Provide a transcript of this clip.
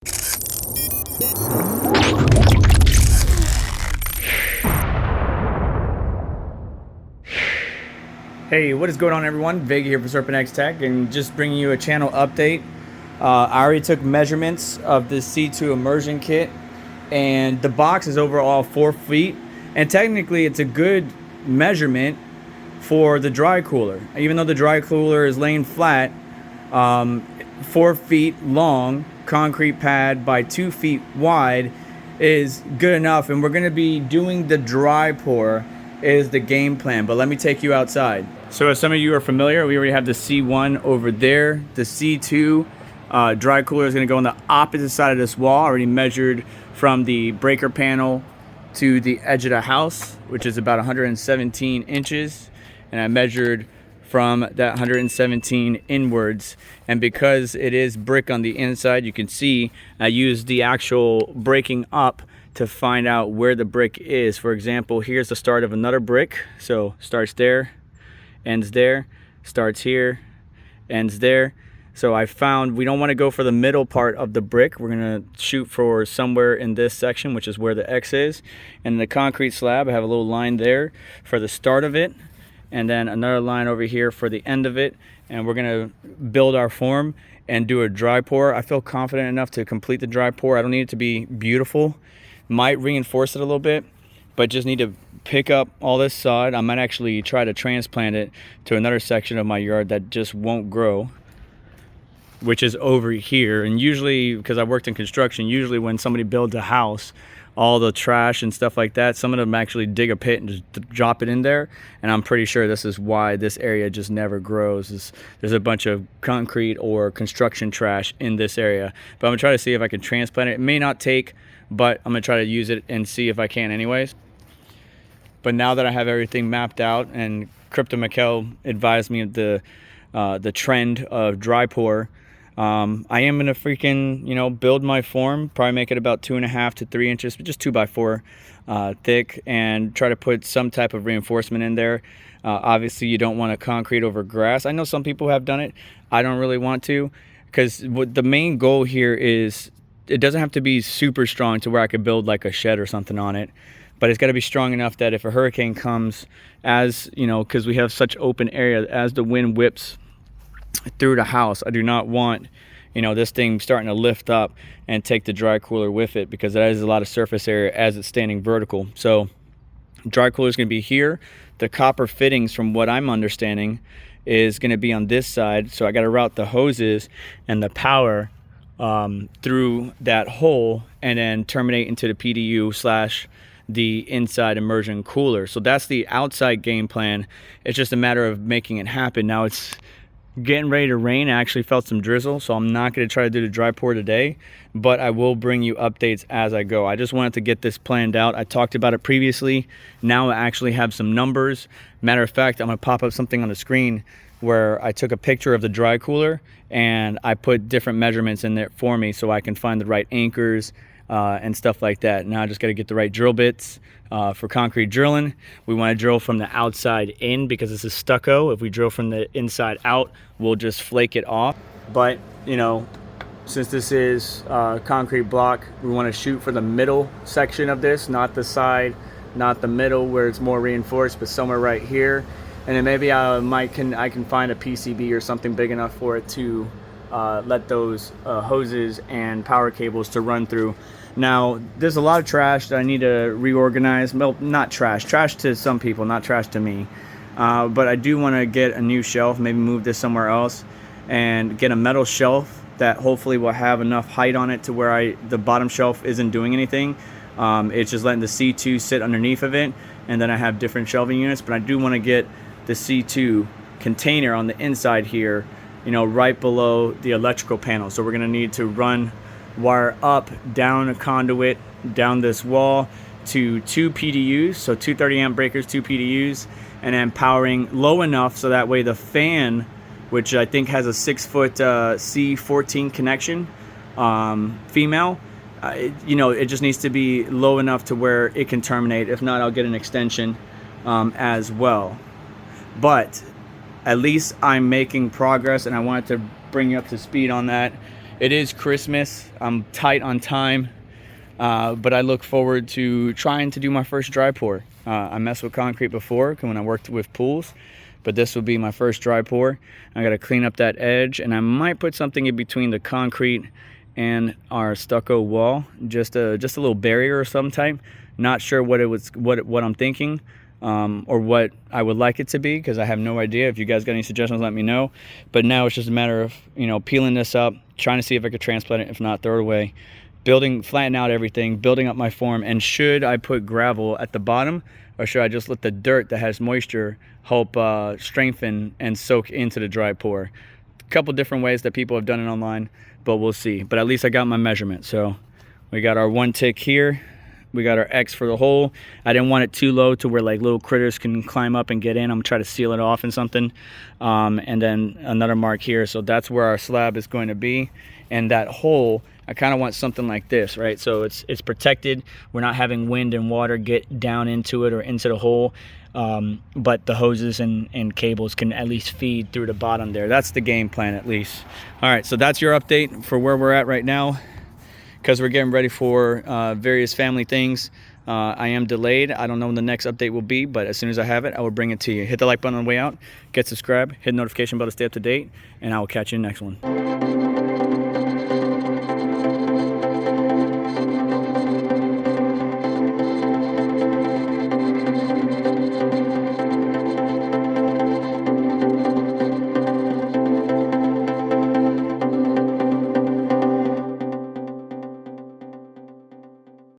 Hey, what is going on, everyone? Vega here for SerpentX Tech, and just bringing you a channel update. I already took measurements of this C2 immersion kit, and the box is overall 4 feet, and technically it's a good measurement for the dry cooler. Even though the dry cooler is laying flat, 4 feet long, concrete pad by 2 feet wide is good enough, and we're going to be doing the dry pour is the game plan. But let me take you outside. So as some of you are familiar, we already have the C1 over there. The C2 dry cooler is going to go on the opposite side of this wall. Already measured from the breaker panel to the edge of the house, which is about 117 inches, and I measured from that 117 inwards. And because it is brick on the inside, you can see I used the actual breaking up to find out where the brick is. For example, here's the start of another brick. So starts there, ends there, starts here, ends there. So I found we don't want to go for the middle part of the brick. We're gonna shoot for somewhere in this section, which is where the X is. And the concrete slab, I have a little line there for the start of it, and then another line over here for the end of it. And we're gonna build our form and do a dry pour. I feel confident enough to complete the dry pour. I don't need it to be beautiful. Might reinforce it a little bit, but just need to pick up all this sod. I might actually try to transplant it to another section of my yard that just won't grow, which is over here. And usually, because I worked in construction, usually when somebody builds a house, all the trash and stuff like that, some of them actually dig a pit and just drop it in there. And I'm pretty sure this is why this area just never grows. There's a bunch of concrete or construction trash in this area. But I'm gonna try to see if I can transplant it. It may not take, but I'm gonna try to use it and see if I can anyways. But now that I have everything mapped out, and Crypto Mikel advised me of the trend of dry pour, I am gonna freaking, build my form, probably make it about 2.5 to 3 inches, but just 2x4 thick, and try to put some type of reinforcement in there. Obviously, you don't want to concrete over grass. I know some people have done it. I don't really want to, because the main goal here is it doesn't have to be super strong to where I could build like a shed or something on it, but it's got to be strong enough that if a hurricane comes, as because we have such open area, as the wind whips through the house, I do not want this thing starting to lift up and take the dry cooler with it, because that is a lot of surface area as it's standing vertical. So dry cooler is going to be here. The copper fittings, from what I'm understanding, is going to be on this side, so I got to route the hoses and the power through that hole and then terminate into the PDU slash the inside immersion cooler. So that's the outside game plan. It's just a matter of making it happen. Now it's getting ready to rain. I actually felt some drizzle, so I'm not going to try to do the dry pour today, but I will bring you updates as I go. I just wanted to get this planned out. I talked about it previously. Now I actually have some numbers. Matter of fact, I'm going to pop up something on the screen where I took a picture of the dry cooler and I put different measurements in there for me so I can find the right anchors and stuff like that. Now I just got to get the right drill bits for concrete drilling. We want to drill from the outside in because this is stucco. If we drill from the inside out, we'll just flake it off. But since this is concrete block, we want to shoot for the middle section of this, not the side, not the middle where it's more reinforced, but somewhere right here. And then maybe I can find a PCB or something big enough for it to let those hoses and power cables to run through. Now, there's a lot of trash that I need to reorganize. Well, not trash to some people, not trash to me. But I do want to get a new shelf, maybe move this somewhere else, and get a metal shelf that hopefully will have enough height on it to where the bottom shelf isn't doing anything. It's just letting the C2 sit underneath of it, and then I have different shelving units. But I do want to get the C2 container on the inside here, right below the electrical panel. So we're going to need to run wire up, down a conduit, down this wall to 2 PDUs, so 230 amp breakers, 2 PDUs, and then powering low enough so that way the fan, which I think has a 6-foot C14 connection, female, it just needs to be low enough to where it can terminate. If not, I'll get an extension as well. But at least I'm making progress, and I wanted to bring you up to speed on that. It is Christmas. I'm tight on time, but I look forward to trying to do my first dry pour. I messed with concrete before when I worked with pools, but this will be my first dry pour. I gotta clean up that edge, and I might put something in between the concrete and our stucco wall, just a little barrier of some type. Not sure what I'm thinking, or what I would like it to be, because I have no idea. If you guys got any suggestions, let me know. But now it's just a matter of, you know, peeling this up, trying to see if I could transplant it. If not, throw it away. Flatten out everything, building up my form. And should I put gravel at the bottom, or should I just let the dirt that has moisture help strengthen and soak into the dry pour? A couple different ways that people have done it online, but we'll see. But at least I got my measurement. So we got our 1 tick here. We got our X for the hole. I didn't want it too low to where like little critters can climb up and get in. I'm gonna try to seal it off in something. And then another mark here. So that's where our slab is going to be. And that hole, I kind of want something like this, right? So it's protected. We're not having wind and water get down into it or into the hole. But the hoses and cables can at least feed through the bottom there. That's the game plan, at least. All right, so that's your update for where we're at right now, because we're getting ready for various family things. I am delayed. I don't know when the next update will be, but as soon as I have it, I will bring it to you. Hit the like button on the way out, get subscribed, hit the notification bell to stay up to date, and I will catch you in the next one.